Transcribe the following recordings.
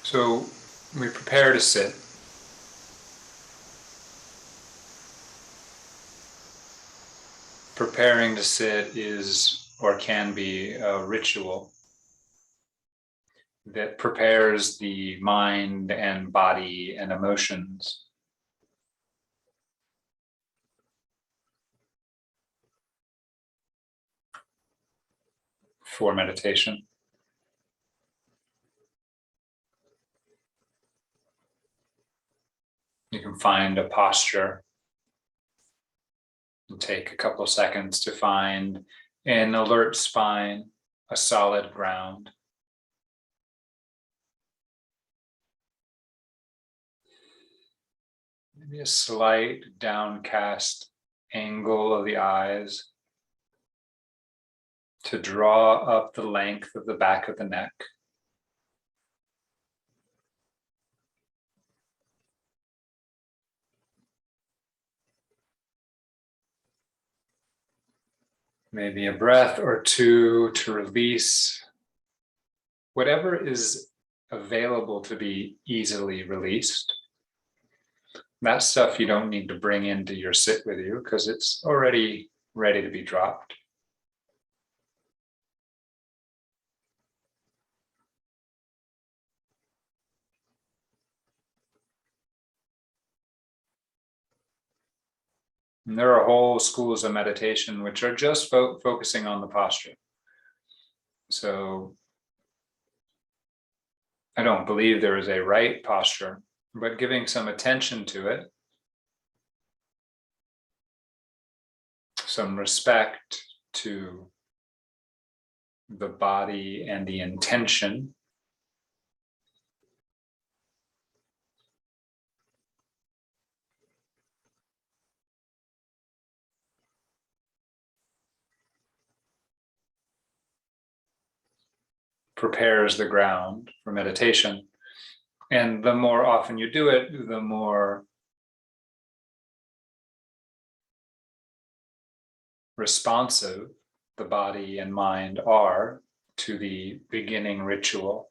So we prepare to sit. Preparing to sit is or can be a ritual that prepares the mind and body and emotions for meditation. You can find a posture and take a couple of seconds to find an alert spine, a solid ground. Maybe a slight downcast angle of the eyes to draw up the length of the back of the neck. Maybe a breath or two to release whatever is available to be easily released. That stuff you don't need to bring into your sit with you because it's already ready to be dropped. And there are whole schools of meditation which are just focusing on the posture. So I don't believe there is a right posture, but giving some attention to it, some respect to the body and the intention, prepares the ground for meditation. And the more often you do it, the more responsive the body and mind are to the beginning ritual.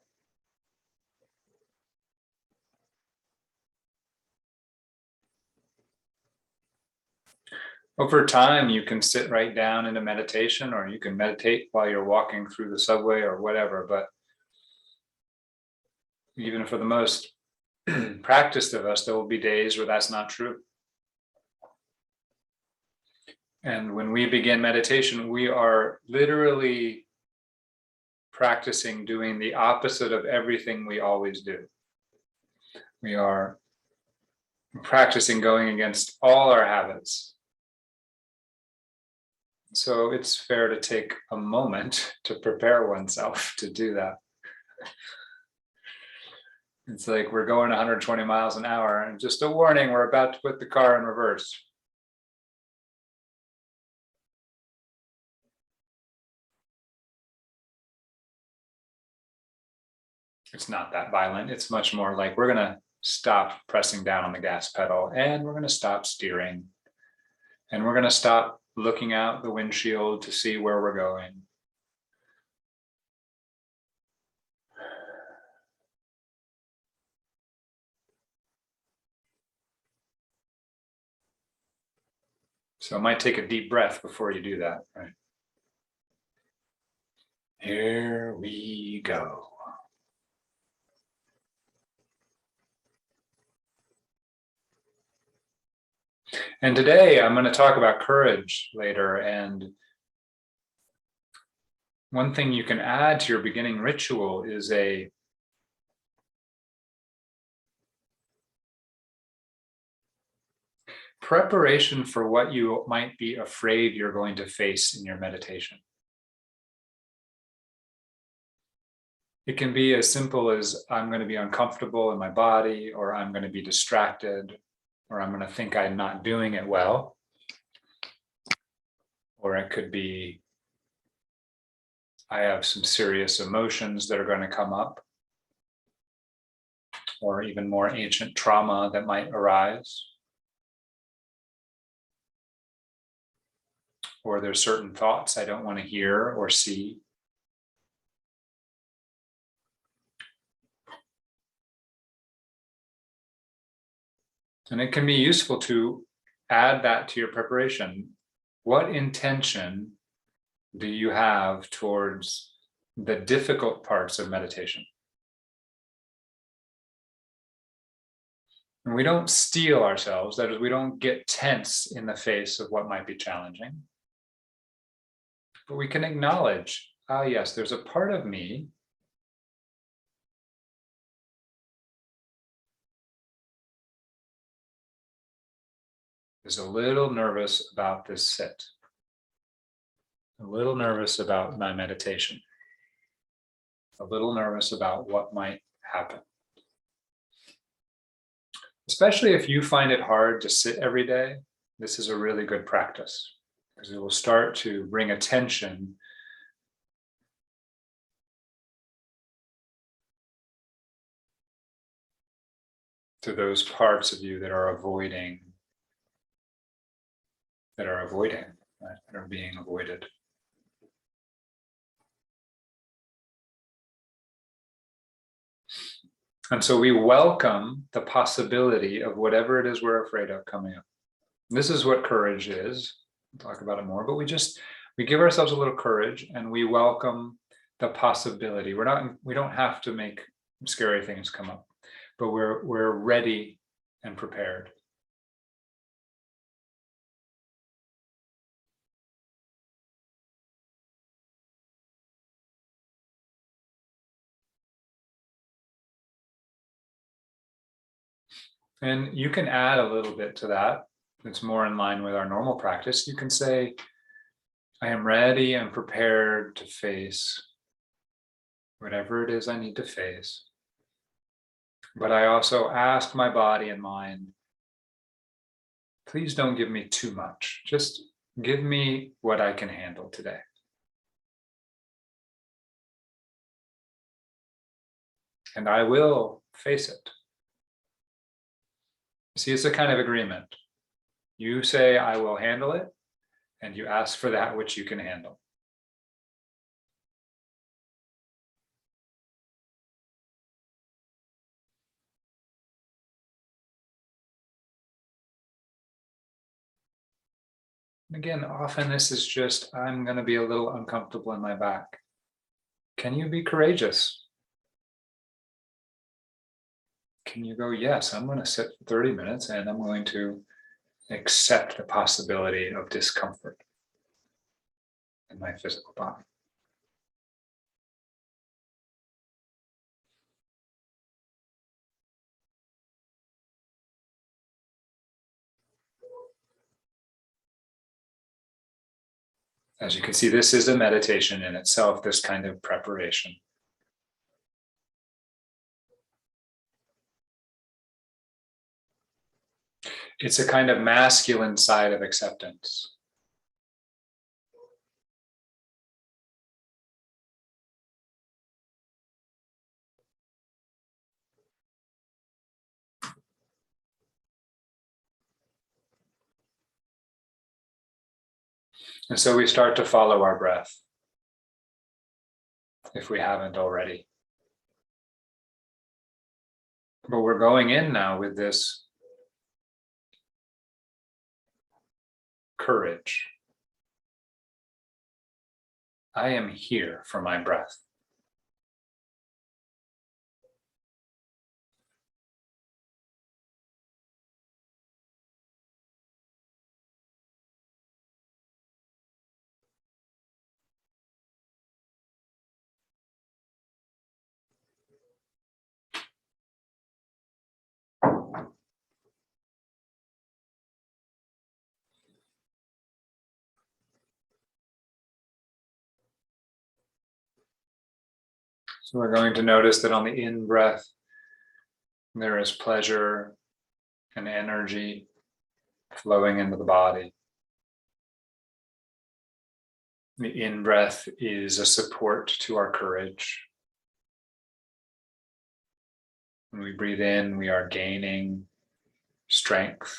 Over time, you can sit right down into meditation, or you can meditate while you're walking through the subway or whatever. But even for the most practiced of us, there will be days where that's not true. And when we begin meditation, we are literally practicing doing the opposite of everything we always do. We are practicing going against all our habits. So it's fair to take a moment to prepare oneself to do that. It's like we're going 120 miles an hour, and just a warning, we're about to put the car in reverse. It's not that violent. It's much more like we're going to stop pressing down on the gas pedal, and we're going to stop steering, and we're going to stop looking out the windshield to see where we're going. So it might take a deep breath before you do that, right? Here we go. And today I'm going to talk about courage later. And one thing you can add to your beginning ritual is a preparation for what you might be afraid you're going to face in your meditation. It can be as simple as I'm going to be uncomfortable in my body, or I'm going to be distracted, or I'm going to think I'm not doing it well. Or it could be I have some serious emotions that are going to come up, or even more ancient trauma that might arise. Or there's certain thoughts I don't want to hear or see. And it can be useful to add that to your preparation. What intention do you have towards the difficult parts of meditation? And we don't steel ourselves, that is, we don't get tense in the face of what might be challenging. But we can acknowledge, ah, yes, there's a part of me is a little nervous about this sit, a little nervous about my meditation, a little nervous about what might happen. Especially if you find it hard to sit every day, this is a really good practice because it will start to bring attention to those parts of you that are avoiding, right, that are being avoided. And so we welcome the possibility of whatever it is we're afraid of coming up. This is what courage is. We'll talk about it more, but we give ourselves a little courage and we welcome the possibility. We don't have to make scary things come up, but we're ready and prepared. And you can add a little bit to that. It's more in line with our normal practice. You can say, I am ready and prepared to face whatever it is I need to face. But I also ask my body and mind, please don't give me too much. Just give me what I can handle today. And I will face it. See, it's a kind of agreement. You say, I will handle it, and you ask for that which you can handle. And again, often this is just, I'm going to be a little uncomfortable in my back. Can you be courageous? Can you go, yes, I'm going to sit for 30 minutes and I'm going to accept the possibility of discomfort in my physical body. As you can see, this is a meditation in itself, this kind of preparation. It's a kind of masculine side of acceptance. And so we start to follow our breath, if we haven't already. But we're going in now with this courage. I am here for my breath. So we're going to notice that on the in-breath, there is pleasure and energy flowing into the body. The in-breath is a support to our courage. When we breathe in, we are gaining strength,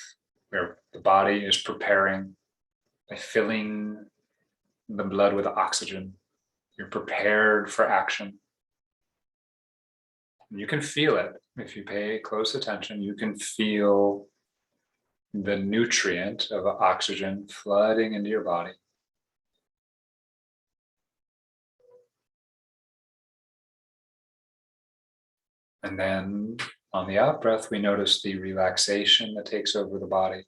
where the body is preparing by filling the blood with oxygen. You're prepared for action. You can feel it. If you pay close attention, you can feel the nutrient of oxygen flooding into your body. And then on the out breath, we notice the relaxation that takes over the body.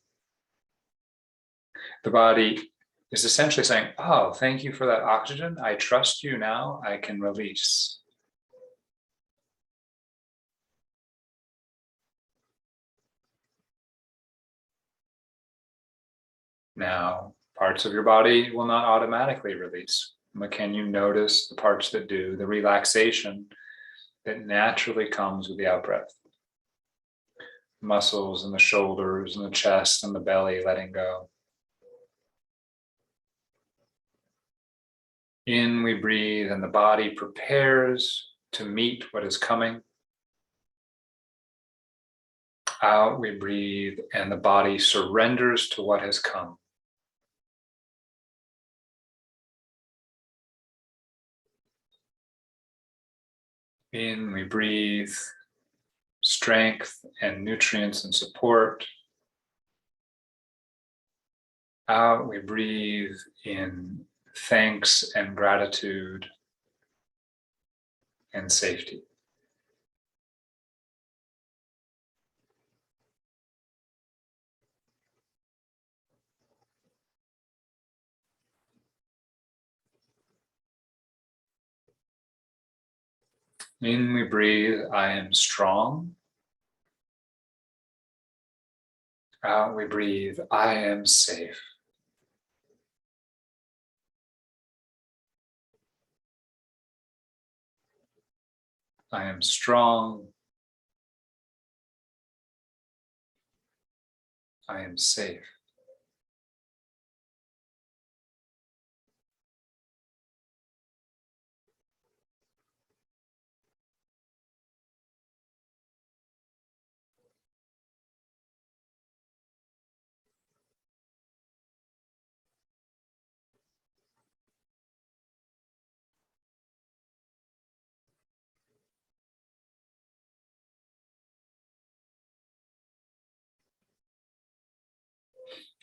The body is essentially saying, oh, thank you for that oxygen. I trust you now. I can release. Now, parts of your body will not automatically release, but can you notice the parts that do, the relaxation that naturally comes with the out breath? Muscles in the shoulders and the chest and the belly letting go. In we breathe and the body prepares to meet what is coming. Out we breathe and the body surrenders to what has come. In we breathe strength and nutrients and support. Out we breathe in thanks and gratitude and safety. In we breathe, I am strong. Out we breathe, I am safe. I am strong. I am safe.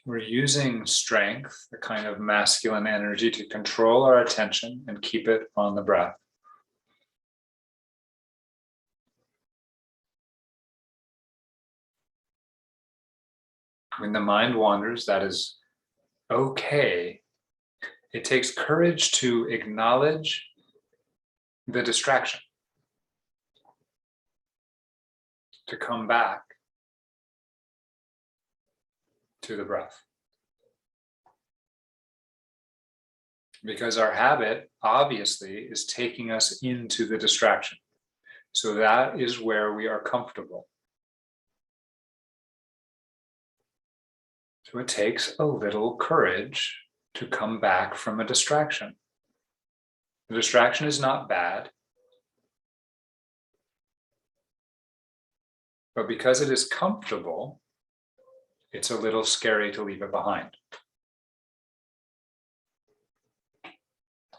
We're using strength, the kind of masculine energy, to control our attention and keep it on the breath. When the mind wanders, that is okay. It takes courage to acknowledge the distraction, to come back to the breath. Because our habit, obviously, is taking us into the distraction. So that is where we are comfortable. So it takes a little courage to come back from a distraction. The distraction is not bad, but because it is comfortable, it's a little scary to leave it behind.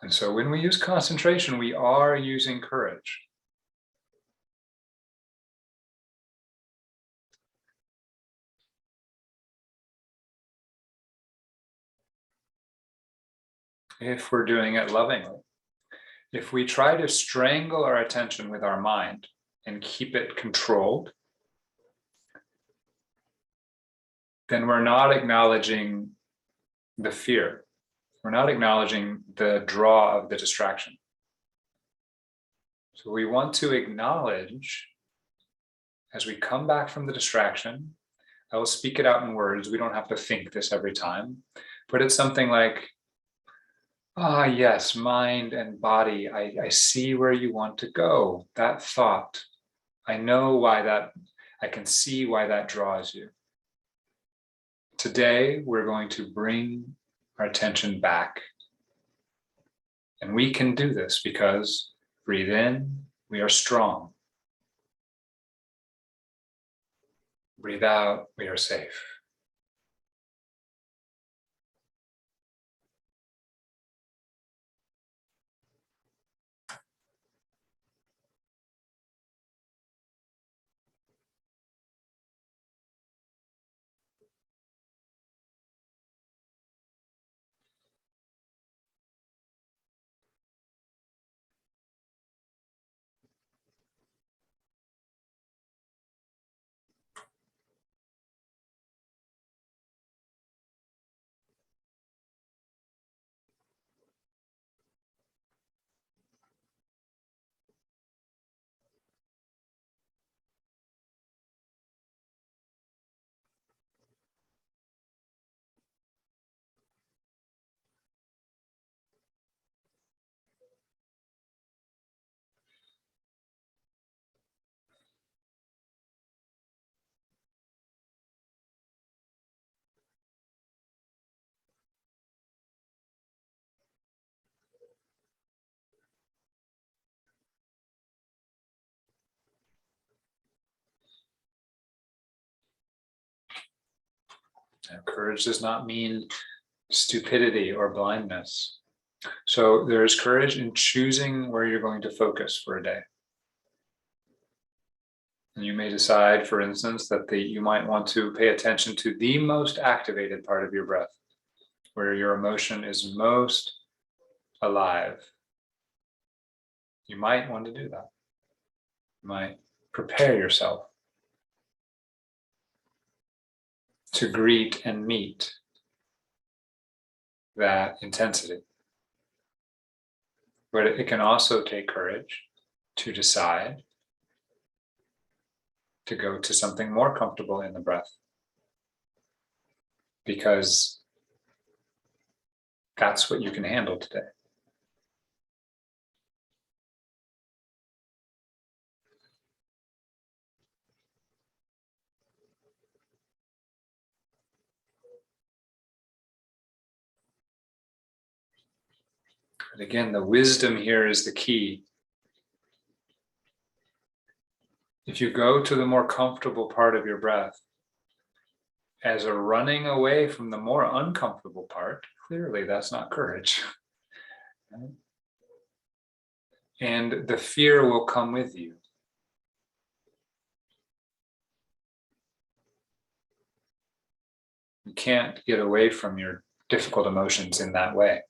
And so when we use concentration, we are using courage. If we're doing it lovingly. If we try to strangle our attention with our mind and keep it controlled, then we're not acknowledging the fear. We're not acknowledging the draw of the distraction. So we want to acknowledge, as we come back from the distraction, I will speak it out in words. We don't have to think this every time, but it's something like, ah, yes, mind and body, I see where you want to go. That thought, I know why that, I can see why that draws you. Today, we're going to bring our attention back. And we can do this because breathe in, we are strong. Breathe out, we are safe. And courage does not mean stupidity or blindness. So there is courage in choosing where you're going to focus for a day. And you may decide, for instance, that you might want to pay attention to the most activated part of your breath, where your emotion is most alive. You might want to do that. You might prepare yourself to greet and meet that intensity. But it can also take courage to decide to go to something more comfortable in the breath, because that's what you can handle today. But again, the wisdom here is the key. If you go to the more comfortable part of your breath as a running away from the more uncomfortable part, clearly that's not courage. Right? And the fear will come with you. You can't get away from your difficult emotions in that way.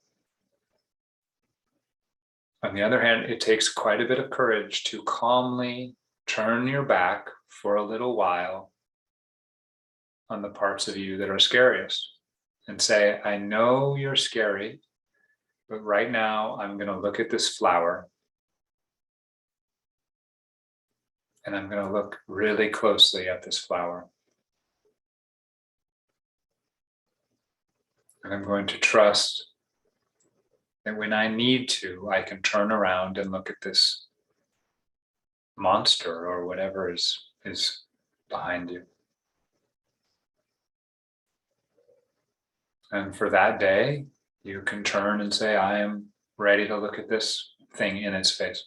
On the other hand, it takes quite a bit of courage to calmly turn your back for a little while on the parts of you that are scariest and say, I know you're scary, but right now I'm going to look at this flower and I'm going to look really closely at this flower. And I'm going to trust that when I need to, I can turn around and look at this monster or whatever is behind you. And for that day, you can turn and say, I am ready to look at this thing in its face.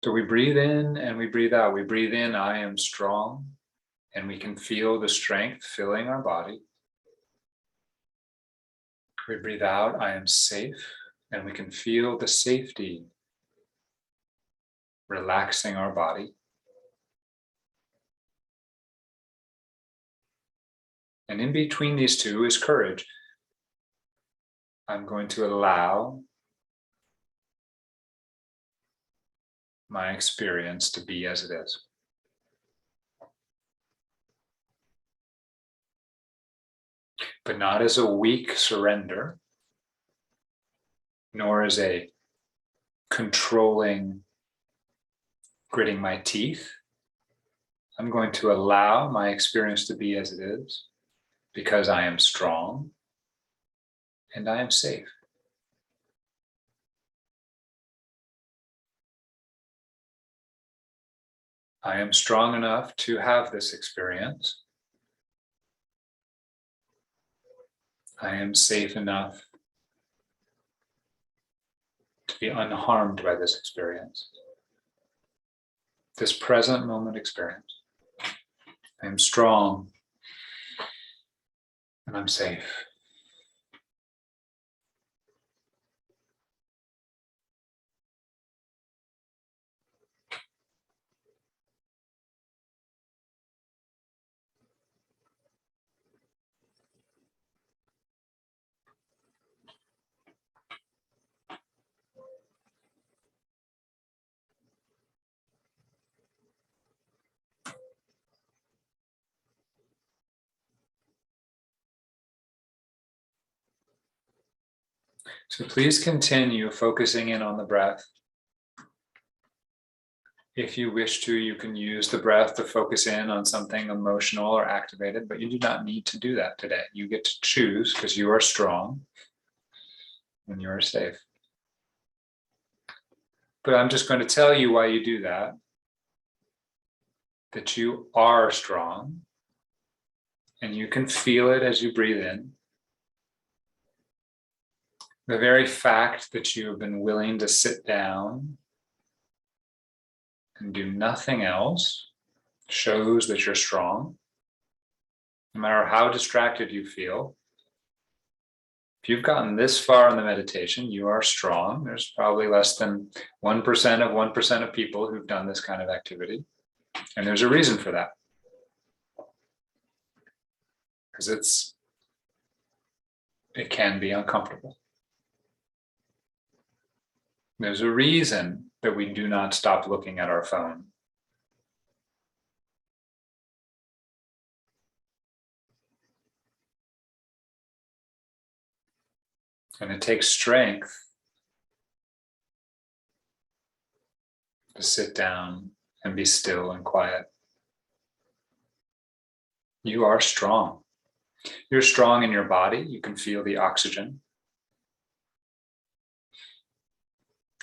So we breathe in and we breathe out. We breathe in, I am strong, and we can feel the strength filling our body. We breathe out, I am safe, and we can feel the safety relaxing our body. And in between these two is courage. I'm going to allow my experience to be as it is. But not as a weak surrender, nor as a controlling, gritting my teeth. I'm going to allow my experience to be as it is because I am strong and I am safe. I am strong enough to have this experience. I am safe enough to be unharmed by this experience, this present moment experience. I am strong and I'm safe. So please continue focusing in on the breath. If you wish to, you can use the breath to focus in on something emotional or activated, but you do not need to do that today. You get to choose because you are strong and you are safe. But I'm just going to tell you why you do that you are strong and you can feel it as you breathe in. The very fact that you have been willing to sit down and do nothing else shows that you're strong. No matter how distracted you feel, if you've gotten this far in the meditation, you are strong. There's probably less than 1% of 1% of people who've done this kind of activity. And there's a reason for that. Because it can be uncomfortable. There's a reason that we do not stop looking at our phone. And it takes strength to sit down and be still and quiet. You are strong. You're strong in your body. You can feel the oxygen.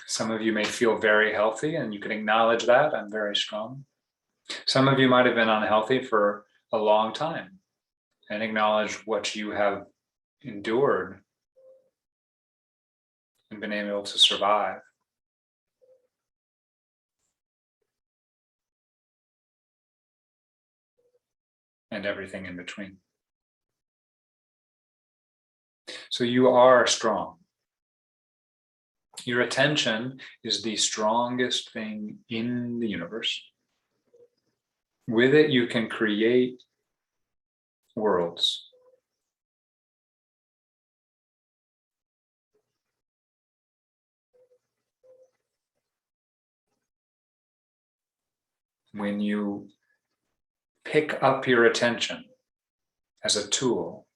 Some of you may feel very healthy, and you can acknowledge that. I'm very strong. Some of you might have been unhealthy for a long time and acknowledge what you have endured and been able to survive. And everything in between. So you are strong. Your attention is the strongest thing in the universe. With it, you can create worlds. When you pick up your attention as a tool,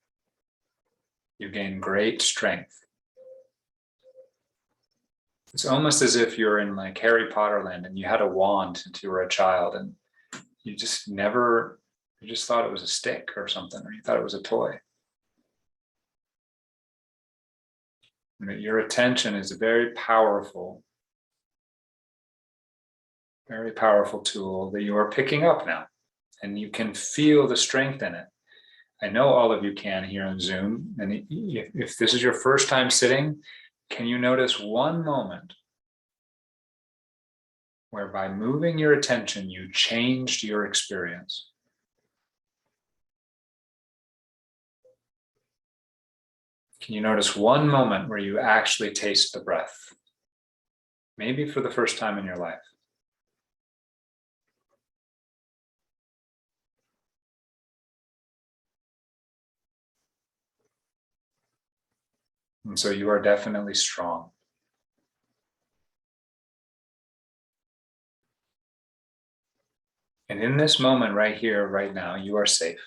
you gain great strength. It's almost as if you're in like Harry Potter land and you had a wand since you were a child and you just thought it was a stick or something, or you thought it was a toy. Your attention is a very powerful tool that you are picking up now, and you can feel the strength in it. I know all of you can here on Zoom, and if this is your first time sitting, can you notice one moment where by moving your attention, you changed your experience? Can you notice one moment where you actually taste the breath? Maybe for the first time in your life. And so you are definitely strong. And in this moment right here, right now, you are safe.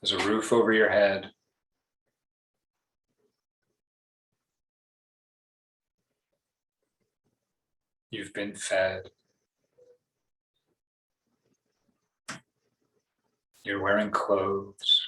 There's a roof over your head. You've been fed. You're wearing clothes.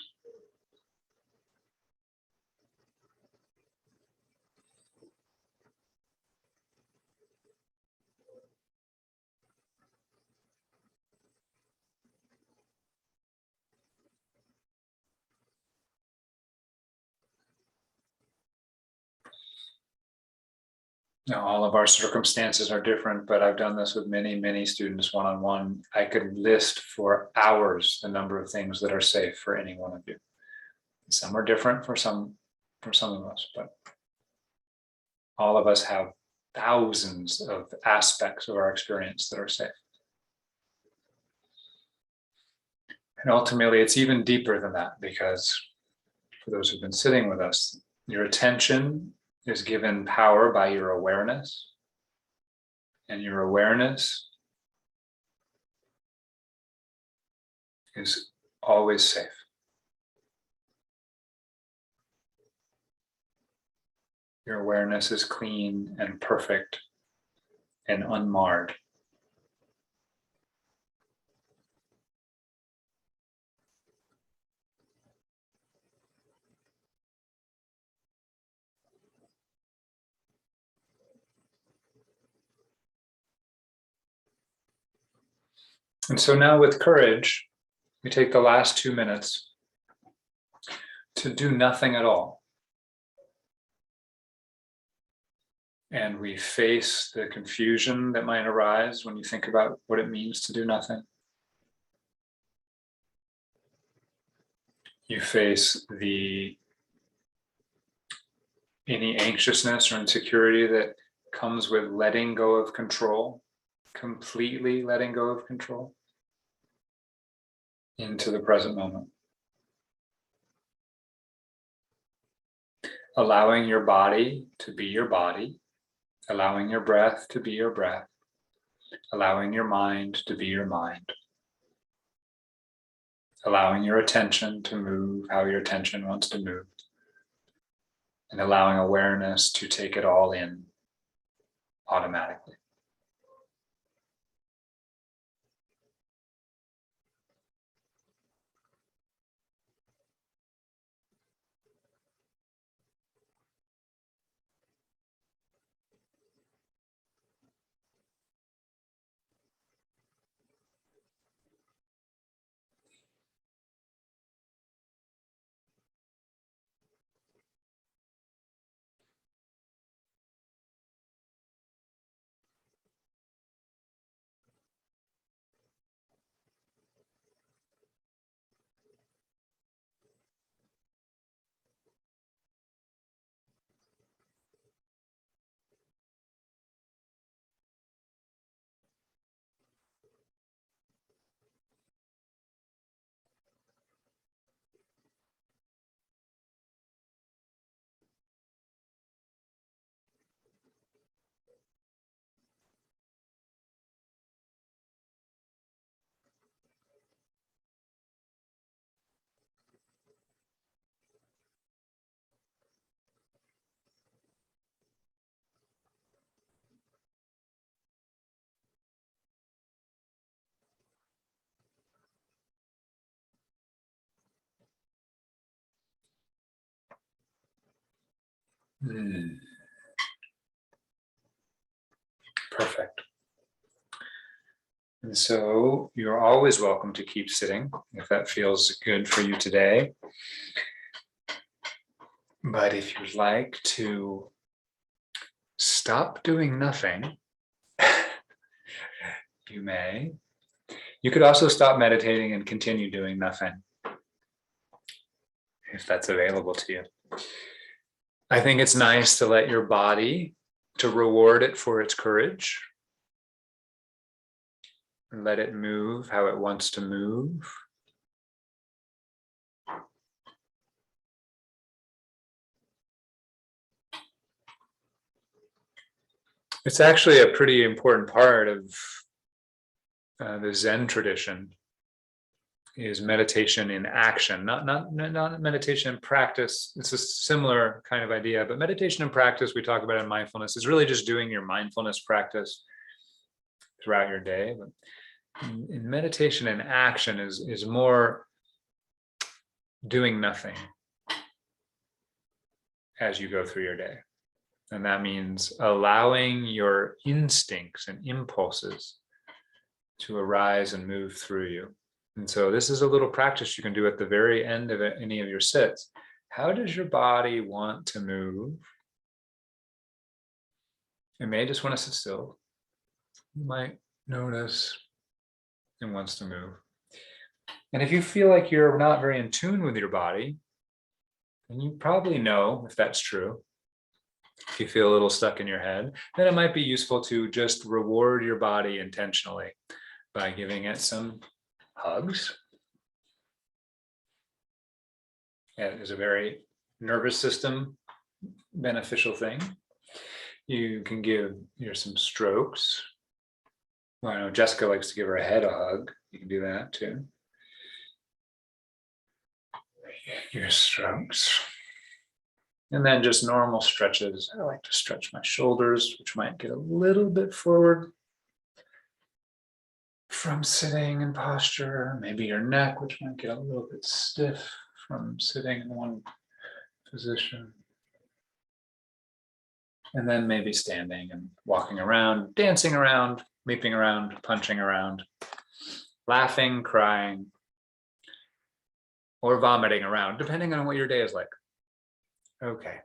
Now, all of our circumstances are different, but I've done this with many, many students one-on-one. I could list for hours the number of things that are safe for any one of you. Some are different for some of us, but all of us have thousands of aspects of our experience that are safe. And ultimately, it's even deeper than that, because for those who've been sitting with us, your attention is given power by your awareness, and your awareness is always safe. Your awareness is clean and perfect and unmarred. And so now with courage, we take the last 2 minutes to do nothing at all. and we face the confusion that might arise when you think about what it means to do nothing. You face any anxiousness or insecurity that comes with letting go of control, completely letting go of control into the present moment. Allowing your body to be your body, allowing your breath to be your breath, allowing your mind to be your mind, allowing your attention to move how your attention wants to move, and allowing awareness to take it all in automatically. Perfect. And so you're always welcome to keep sitting if that feels good for you today. But if you'd like to stop doing nothing, you may. You could also stop meditating and continue doing nothing, if that's available to you. I think it's nice to let your body, to reward it for its courage, and let it move how it wants to move. It's actually a pretty important part of the Zen tradition, is meditation in action, not meditation in practice. It's a similar kind of idea, but meditation in practice, we talk about in mindfulness, is really just doing your mindfulness practice throughout your day. But in meditation in action is more doing nothing as you go through your day. And that means allowing your instincts and impulses to arise and move through you. And so this is a little practice you can do at the very end of any of your sits. How does your body want to move? It may just want to sit still. You might notice it wants to move. And if you feel like you're not very in tune with your body, and you probably know if that's true, if you feel a little stuck in your head, then it might be useful to just reward your body intentionally by giving it some hugs. It is a very nervous system beneficial thing. You can give some strokes. Well, I know Jessica likes to give her head a hug. You can do that too. Your strokes. And then just normal stretches. I like to stretch my shoulders, which might get a little bit forward from sitting in posture. Maybe your neck, which might get a little bit stiff from sitting in one position. And then maybe standing and walking around, dancing around, leaping around, punching around, laughing, crying, or vomiting around, depending on what your day is like. Okay.